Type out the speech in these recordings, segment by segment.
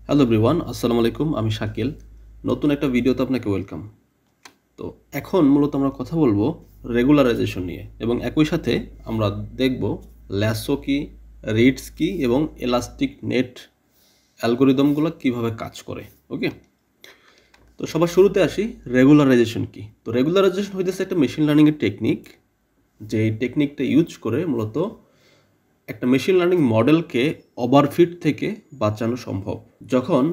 Hello everyone, আসসালামু আলাইকুম। আমি শাকিল। নতুন একটা ভিডিওতে আপনাকে ওয়েলকাম। তো এখন মূলত আমরা কথা বলবো রেগুলারাইজেশন নিয়ে এবং একই সাথে আমরা দেখব ল্যাসো কি, রিডস কি এবং এলাস্টিক নেট অ্যালগোরিদমগুলো কিভাবে কাজ করে। ওকে, তো সবার শুরুতে আসি রেগুলারাইজেশন কি। তো রেগুলারাইজেশন হইতেছে একটা মেশিন লার্নিংয়ের টেকনিক, যে এই টেকনিকটা ইউজ করে মূলত একটা মেশিন লার্নিং মডেলকে ওভারফিট থেকে বাঁচানো সম্ভব। যখন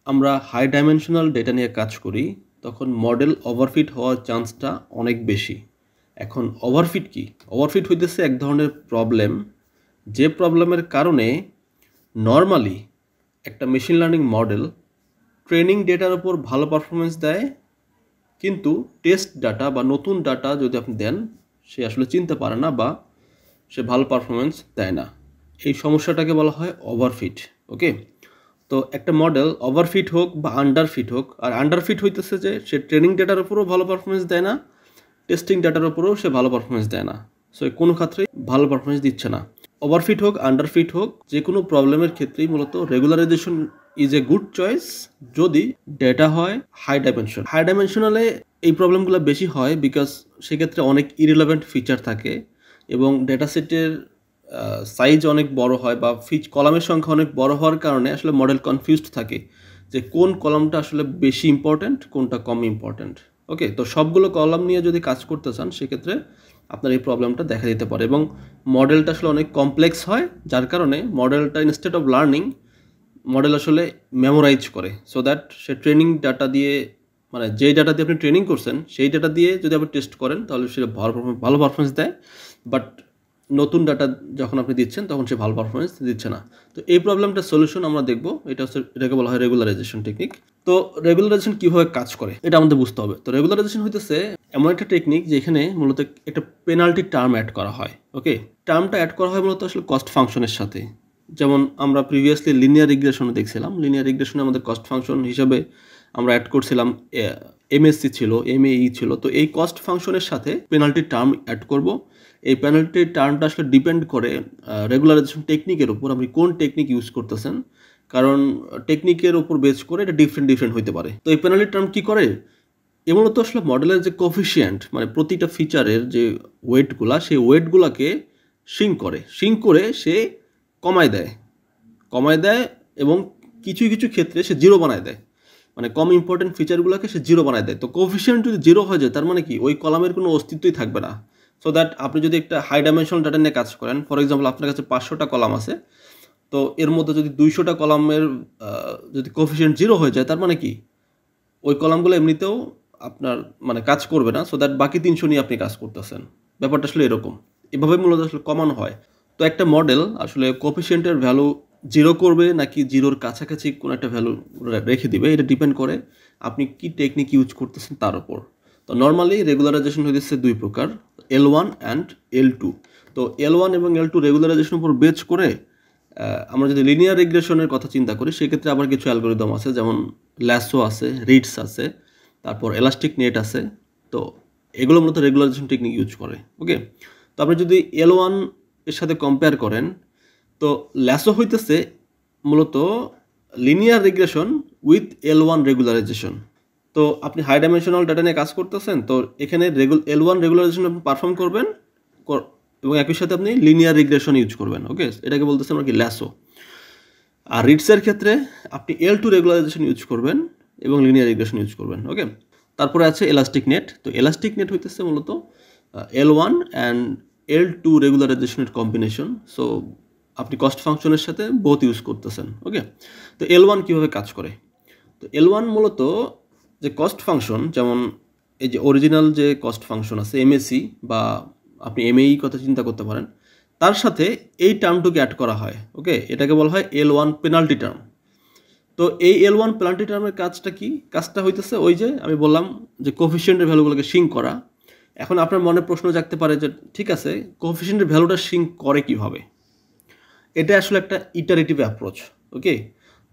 আমরা হাই ডাইমেনশনাল ডেটা নিয়ে কাজ করি তখন মডেল ওভারফিট হওয়ার চান্সটা অনেক বেশি। এখন ওভারফিট কি? ওভারফিট হইতেছে এক ধরনের প্রবলেম, যে প্রবলেমের কারণে নর্মালি একটা মেশিন লার্নিং মডেল ট্রেনিং ডেটার উপর ভালো পারফরমেন্স দেয়, কিন্তু টেস্ট ডাটা বা নতুন ডাটা যদি আপনি দেন সে আসলে চিনতে পারে না বা সে ভালো পারফরমেন্স দেয় না। এই সমস্যাটাকে বলা হয় ওভারফিট। ওকে, তো একটা মডেল ওভারফিট হোক বা আন্ডারফিট হোক, আর আন্ডারফিট হইতেছে যে সে ট্রেনিং ডেটার উপরেও ভালো পারফরমেন্স দেয় না, টেস্টিং ডাটার উপরেও সে ভালো পারফরমেন্স দেয় না। সো কোনো ক্ষেত্রেই ভালো পারফরমেন্স দিচ্ছে না। ওভারফিট হোক আন্ডারফিট হোক, যে কোনো প্রবলেমের ক্ষেত্রেই মূলত regularisation is a good choice যদি ডেটা হয় হাই ডাইমেনশন। হাই ডাইমেনশনালে এই প্রবলেমগুলো বেশি হয় বিকজ সেক্ষেত্রে অনেক ইরিলেভেন্ট ফিচার থাকে এবং ডেটা সেটের সাইজ অনেক বড় হয় বা কলামের সংখ্যা অনেক বড় হওয়ার কারণে আসলে মডেল কনফিউজড থাকে যে কোন কলামটা আসলে বেশি ইম্পর্ট্যান্ট, কোনটা কম ইম্পর্ট্যান্ট। ওকে, তো সবগুলো কলাম নিয়ে যদি কাজ করতে চান সেক্ষেত্রে আপনার এই প্রবলেমটা দেখা দিতে পারে এবং মডেলটা আসলে অনেক কমপ্লেক্স হয়, যার কারণে মডেলটা ইনস্টেড অফ লার্নিং মডেল আসলে মেমোরাইজ করে, so that say training data দিয়ে, মানে যেই ডাটা দিয়ে আপনি ট্রেনিং করছেন সেই ডাটা দিয়ে যদি আপনি টেস্ট করেন তাহলে সে ভালো পারফরমেন্স দেয়, বাট নতুন ডাটা যখন আপনি দিচ্ছেন তখন সে ভালো পারফরমেন্স দিচ্ছে না। তো এই প্রবলেমটার সলিউশন আমরা দেখব, এটাকে বলা হয় রেগুলারাইজেশন টেকনিক। তো রেগুলারাইজেশন কীভাবে কাজ করে এটা আমাদের বুঝতে হবে। তো রেগুলারাইজেশন হইতেছে এমন একটা টেকনিক যেখানে মূলত একটা পেনাল্টি টার্ম অ্যাড করা হয়। ওকে, টার্মটা অ্যাড করা হয় মূলত আসলে কস্ট ফাংশনের সাথে। যেমন আমরা প্রিভিয়াসলি লিনিয়ার রিগ্রেশনে দেখছিলাম, লিনিয়ার রিগ্রেশনে আমাদের কস্ট ফাংশন হিসাবে আমরা অ্যাড করছিলাম এমএসসি ছিল, এমএই ছিল। তো এই কস্ট ফাংশনের সাথে পেনাল্টি টার্ম অ্যাড করব। এই পেনাল্টি টার্মটা আসলে ডিপেন্ড করে রেগুলারাইজেশন টেকনিকের উপর, আপনি কোন টেকনিক ইউজ করতেছেন, কারণ টেকনিকের উপর বেস করে এটা ডিফারেন্ট হতে পারে। তো এই পেনাল্টি টার্ম কী করে? মূলত আসলে মডেলের যে কোফিশিয়েন্ট, মানে প্রতিটা ফিচারের যে ওয়েটগুলা, সেই ওয়েটগুলাকে শিঙ্ক করে সে কমায় দেয় এবং কিছু কিছু ক্ষেত্রে সে জিরো বানায় দেয়, মানে কম ইম্পর্টেন্ট ফিচারগুলোকে সে জিরো বানায় দেয়। তো কোফিশিয়েন্ট যদি জিরো হয়ে যায় তার মানে কি ওই কলামের কোনো অস্তিত্বই থাকবে না। সো দ্যাট আপনি যদি একটা হাই ডাইমেনশনাল ডাটা নিয়ে কাজ করেন, ফর এক্সাম্পল আপনার কাছে 500টা কলাম আছে, তো এর মধ্যে যদি 200টা কলামের যদি কোফিশিয়েন্ট জিরো হয়ে যায় তার মানে কি ওই কলামগুলো এমনিতেও আপনার মানে কাজ করবে না। সো দ্যাট বাকি 300 নিয়ে আপনি কাজ করতেছেন। ব্যাপারটা আসলে এরকম, এভাবে মূলত আসলে কমানো হয়। তো একটা মডেল আসলে কোফিশিয়েন্টের ভ্যালু জিরো করবে নাকি জিরোর কাছাকাছি কোনো একটা ভ্যালু রেখে দিবে, এটা ডিপেন্ড করে আপনি কি টেকনিক ইউজ করতেছেন তার উপর। তো নর্মালি রেগুলারাইজেশন হইতেছে দুই প্রকার, L1 অ্যান্ড L2। তো L1 এবং L2 রেগুলারাইজেশনের উপর বেচ করে আমরা যদি লিনিয়ার রিগ্রেশনের কথা চিন্তা করি সেক্ষেত্রে আবার কিছু অ্যালগোরিদম আছে, যেমন ল্যাসো আছে, রিডস আছে, তারপর এলাস্টিক নেট আছে। তো এগুলো মূলত রেগুলারাইজেশন টেকনিক ইউজ করে। ওকে, তো আপনি যদি L1 এর সাথে কম্পেয়ার করেন, তো ল্যাসো হইতেছে মূলত linear regression with L1 regularisation. তো আপনি হাই ডাইমেনশনাল ডাটা নিয়ে কাজ করতেছেন, তো এখানে L1 রেগুলারাইজেশন আপনি পারফর্ম করবেন এবং একই সাথে আপনি লিনিয়ার রিগ্রেশন ইউজ করবেন। ওকে, এটাকে বলতেছে আমরা কি ল্যাসো। আর রিডসের ক্ষেত্রে আপনি L2 রেগুলারাইজেশন ইউজ করবেন এবং লিনিয়ার রিগ্রেশন ইউজ করবেন। ওকে, তারপরে আছে এলাস্টিক নেট। তো এলাস্টিক নেট হইতেছে মূলত L1 অ্যান্ড L2 রেগুলারাইজেশনের কম্বিনেশন। সো আপনি কস্ট ফাংশনের সাথে বোথ ইউজ করতেছেন। ওকে, তো L1 কীভাবে কাজ করে? তো L1 মূলত যে কস্ট ফাংশন, যেমন এই যে অরিজিনাল যে কস্ট ফাংশন আছে এমএসি বা আপনি এমএই কথা চিন্তা করতে পারেন, তার সাথে এই টার্মটুকু অ্যাড করা হয়। ওকে, এটাকে বলা হয় L1 পেনাল্টি টার্ম। তো এই L1 পেনাল্টি টার্মের কাজটা কি? কাজটা হইতেছে ওই যে আমি বললাম যে কোফিশিয়েন্টের ভ্যালুগুলোকে শিঙ্ক করা। এখন আপনার মনে প্রশ্ন জাগতে পারে যে ঠিক আছে, কোফিশিয়েন্টের ভ্যালুটা শিঙ্ক করে কীভাবে? এটা আসলে একটা ইটারেটিভ অ্যাপ্রোচ। ওকে,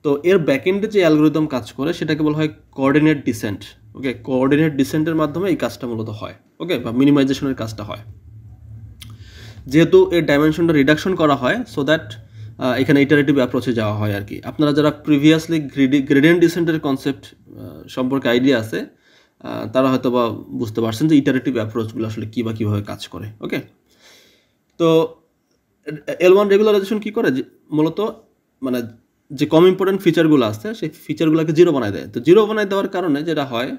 তো এর ব্যাকএন্ডে যে অ্যালগোরিদম কাজ করে সেটাকে বলা হয় কোঅর্ডিনেট ডিসেন্ট। ওকে, কোঅর্ডিনেট ডিসেন্টের মাধ্যমে এই কাজটা মূলত হয়। ওকে, বা মিনিমাইজেশনের কাজটা হয়। যেহেতু এর ডাইমেনশনটা রিডাকশন করা হয়, সো দ্যাট এখানে ইটারেটিভ অ্যাপ্রোচে যাওয়া হয় আর কি। আপনারা যারা প্রিভিয়াসলি গ্রেডিয়েন্ট ডিসেন্টের কনসেপ্ট সম্পর্কে আইডিয়া আছে তারা হয়তো বা বুঝতে পারছেন যে ইটারেটিভ অ্যাপ্রোচগুলো আসলে কী বা কীভাবে কাজ করে। ওকে, তো L1 রেগুলারাইজেশন কী করে, মূলত মানে যে কম ইম্পর্টেন্ট ফিচারগুলো আছে সেই ফিচারগুলোকে জিরো বানায় দেয়। তো জিরো বানায় দেওয়ার কারণে যেটা হয়,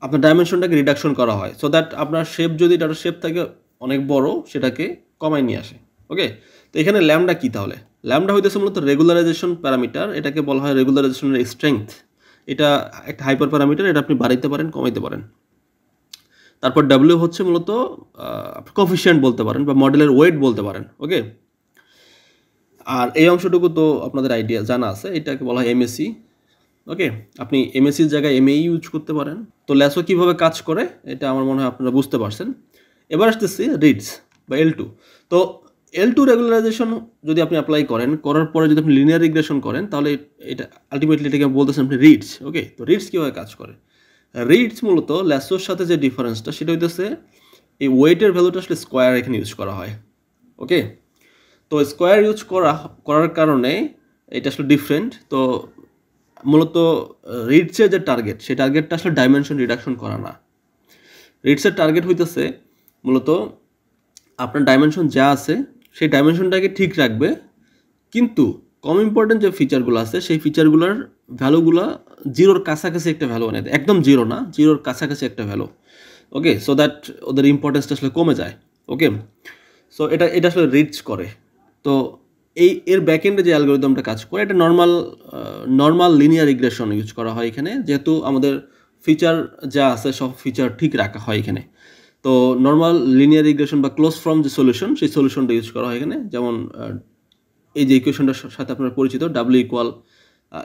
আপনার ডাইমেনশনটাকে রিডাকশন করা হয়, সো দ্যাট আপনার শেপ যদি ডাটা শেপ থাকে অনেক বড়, সেটাকে কমায় নিয়ে আসে। ওকে, তো এখানে ল্যামডা কী তাহলে? ল্যামডা হইতেছে মূলত রেগুলারাইজেশন প্যারামিটার, এটাকে বলা হয় রেগুলারাইজেশনের স্ট্রেংথ। এটা একটা হাইপার প্যারামিটার, এটা আপনি বাড়াইতে পারেন, কমাইতে পারেন। তারপর ডাব্লিউ হচ্ছে মূলত কোফিশিয়েন্ট বলতে পারেন বা মডেলের ওয়েট বলতে পারেন। ওকে, আর এই অংশটুকু তো আপনাদের আইডিয়া জানা আছে, এটাকে বলা হয় এমএসি। ওকে, আপনি এমএসির জায়গায় এমএই ইউজ করতে পারেন। তো ল্যাসো কীভাবে কাজ করে এটা আমার মনে হয় আপনারা বুঝতে পারছেন। এবার আসতেছি রিডস বা L2। তো L2 রেগুলারাইজেশন যদি আপনি অ্যাপ্লাই করার পরে যদি আপনি লিনিয়ার রিগ্রেশন করেন, তাহলে এটা আলটিমেটলি এটাকে বলতেছেন আপনি রিডস। ওকে, তো রিডস কীভাবে কাজ করে? রিডস মূলত ল্যাসোর সাথে যে ডিফারেন্সটা সেটা হইতেছে এই ওয়েটের ভ্যালুটা আসলে স্কোয়ার এখানে ইউজ করা হয়। ওকে, তো স্কোয়ার ইউজ করার কারণে এটা আসলে ডিফারেন্ট। তো মূলত রিডসের যে টার্গেট, সেই টার্গেটটা আসলে ডাইমেনশন রিডাকশন করা না। রিডসের টার্গেট হইতেছে মূলত আপনার ডাইমেনশন যা আছে সেই ডাইমেনশনটাকে ঠিক রাখবে, কিন্তু কম ইম্পর্টেন্ট যে ফিচারগুলো আছে সেই ফিচারগুলোর ভ্যালুগুলো জিরোর কাছাকাছি একটা ভ্যালু আনে, একদম জিরো না, জিরোর কাছাকাছি একটা ভ্যালু। ওকে, সো দ্যাট ওদের ইম্পর্টেন্সটা আসলে কমে যায়। ওকে, সো এটা আসলে রিডস করে। তো এর ব্যাকএন্ডে যে অ্যালগরিদমটা কাজ করে, এটা নর্মাল লিনিয়ার রিগ্রেশন ইউজ করা হয় এখানে, যেহেতু আমাদের ফিচার যা আছে সব ফিচার ঠিক রাখা হয় এখানে। তো নর্মাল লিনিয়ার রিগ্রেশন বা ক্লোজ ফর্ম যে সলিউশন, সেই সলিউশনটা ইউজ করা হয় এখানে। যেমন এই যে ইকুয়েশনটার সাথে আপনার পরিচিত, W equal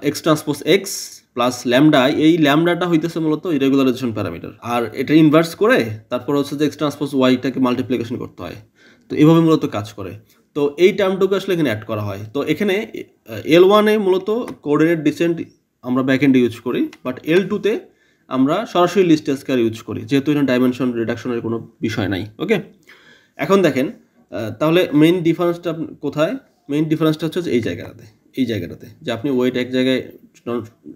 x transpose x plus lambda. এই ল্যামডাটা হইতেছে মূলত রেগুলারাইজেশন প্যারামিটার, আর এটা ইনভার্স করে তারপর হচ্ছে যে এক্স ট্রান্সপোজ ওয়াইটাকে মাল্টিপ্লিকেশন করতে হয়। তো এভাবে মূলত কাজ করে। তো এই টার্মটুকু আসলে এখানে অ্যাড করা হয়। তো এখানে L1-এ মূলত কোঅর্ডিনেট ডিসেন্ট আমরা ব্যাকএন্ডে ইউজ করি, বাট L2-তে আমরা সরাসরি লিস্ট স্কয়ার ইউজ করি, যেহেতু এখানে ডাইমেনশন রিডাকশনের কোনো বিষয় নাই। ওকে, এখন দেখেন তাহলে মেইন ডিফারেন্সটা কোথায়? মেইন ডিফারেন্সটা হচ্ছে এই জায়গাটাতে যে আপনি ওয়েট এক জায়গায়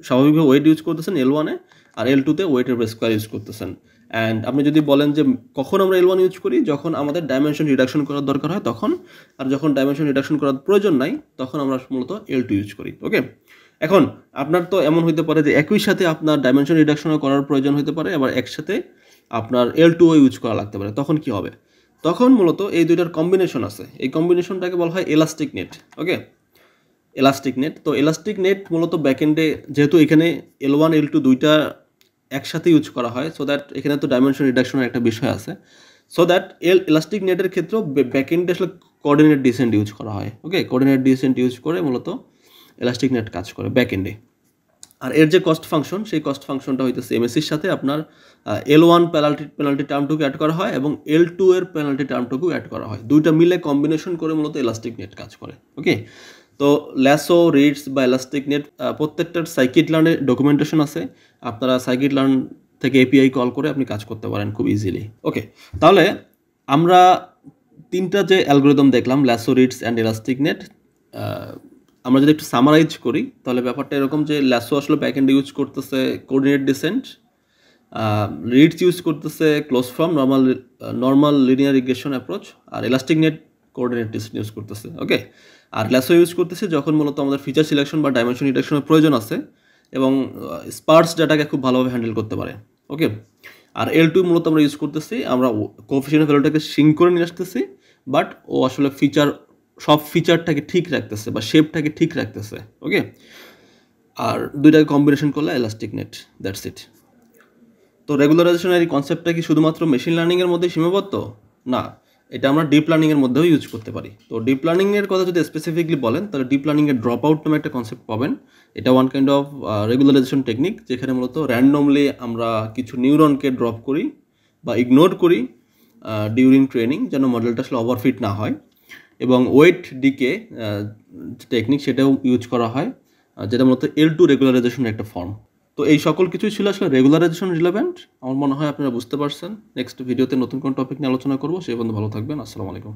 স্বাভাবিকভাবে ওয়েট ইউজ করতেছেন L1-এ, আর L2-তে ওয়েটের স্কোয়ার ইউজ করতেছেন। অ্যান্ড আপনি যদি বলেন যে কখন আমরা L1 ইউজ করি, যখন আমাদের ডাইমেনশন রিডাকশন করার দরকার হয় তখন, আর যখন ডাইমেনশন রিডাকশন করার প্রয়োজন নাই তখন আমরা মূলত L2 ইউজ করি। ওকে, এখন আপনার তো এমন হইতে পারে যে একই সাথে আপনার ডাইমেনশন রিডাকশনও করার প্রয়োজন হতে পারে, আবার একসাথে আপনার L2ও ইউজ করা লাগতে পারে। তখন কি হবে? তখন মূলত এই দুইটার কম্বিনেশন আছে, এই কম্বিনেশনটাকে বলা হয় এলাস্টিক নেট। ওকে, এলাস্টিক নেট। তো এলাস্টিক নেট মূলত ব্যাকএন্ডে, যেহেতু এখানে L1 L2 দুইটা একসাথে ইউজ করা হয়, সো দ্যাট এখানে তো ডাইমেনশন রিডাকশনের একটা বিষয় আছে, সো দ্যাট এলাস্টিক নেটের ক্ষেত্রেও ব্যাকএন্ডে আসলে কোঅর্ডিনেট ডিসেন্ট ইউজ করা হয়। ওকে, কোঅর্ডিনেট ডিসেন্ট ইউজ করে মূলত এলাস্টিক নেট কাজ করে ব্যাকএন্ডে। আর এর যে কস্ট ফাংশন, সেই কস্ট ফাংশনটা হইতেছে এমএসির সাথে আপনার L1 পেনাল্টি টার্মটুকু অ্যাড করা হয় এবং L2 এর পেনাল্টি টার্মটুকু অ্যাড করা হয়। দুইটা মিলে কম্বিনেশন করে মূলত এলাস্টিক নেট কাজ করে। ওকে, তো ল্যাসো, রিডস বা এলাস্টিক নেট প্রত্যেকটার সাইকিট লার্নের ডকুমেন্টেশন আছে, আপনারা সাইকিট লার্ন থেকে এপিআই কল করে আপনি কাজ করতে পারেন খুব ইজিলি। ওকে, তাহলে আমরা তিনটা যে অ্যালগরিদম দেখলাম, lasso, reads and elastic net, আমরা যদি একটু সামারাইজ করি তাহলে ব্যাপারটা এরকম যে ল্যাসো আসলে ব্যাকএন্ড ইউজ করতেছে কোঅর্ডিনেট ডিসেন্ট, রিডস ইউজ করতেছে close form normal linear regression approach, আর elastic net coordinate descent use করতেছে। ওকে, আর ল্যাসো ইউজ করতেছে যখন মূলত আমাদের ফিচার সিলেকশন বা ডাইমেনশন রিডাকশনের প্রয়োজন আছে এবং স্পার্স ডাটাকে খুব ভালোভাবে হ্যান্ডেল করতে পারে। ওকে, আর L2 মূলত আমরা ইউজ করতেছি, আমরা কোএফিশিয়েন্ট ভ্যালুটাকে সিঙ্ক করে নিয়ে আসতেছি, বাট ও আসলে সব ফিচারটাকে ঠিক রাখতেছে বা শেপটাকে ঠিক রাখতেছে। ওকে, আর দুইটাকে কম্বিনেশন করলে এলাস্টিক নেট, দ্যাটস ইট। তো রেগুলারাইজেশনের এই কনসেপ্টটা কি শুধুমাত্র মেশিন লার্নিংয়ের মধ্যে সীমাবদ্ধ? না, এটা আমরা ডিপ লার্নিংয়ের মধ্যেও ইউজ করতে পারি। তো ডিপ লার্নিংয়ের কথা যদি স্পেসিফিকলি বলেন তাহলে ডিপ লার্নিংয়ের ড্রপ আউট নামে একটা কনসেপ্ট পাবেন। এটা one kind of regularisation technique, যেখানে মূলত র্যান্ডমলি আমরা কিছু নিউরনকে ড্রপ করি বা ইগনোর করি ডিউরিং ট্রেনিং, যেন মডেলটা আসলে ওভারফিট না হয়। এবং ওয়েট ডিকে টেকনিক সেটাও ইউজ করা হয়, যেটা মূলত L2 রেগুলারাইজেশনের একটা ফর্ম। তো এই সকল কিছুই ছিল আসলে রেগুলারাইজেশন রিলেভেন্ট। আমার মনে হয় আপনারা বুঝতে পারছেন। নেক্সট ভিডিওতে নতুন কোনো টপিক নিয়ে আলোচনা করবো। সেই পর্যন্ত ভালো থাকবেন। আসসালামু আলাইকুম।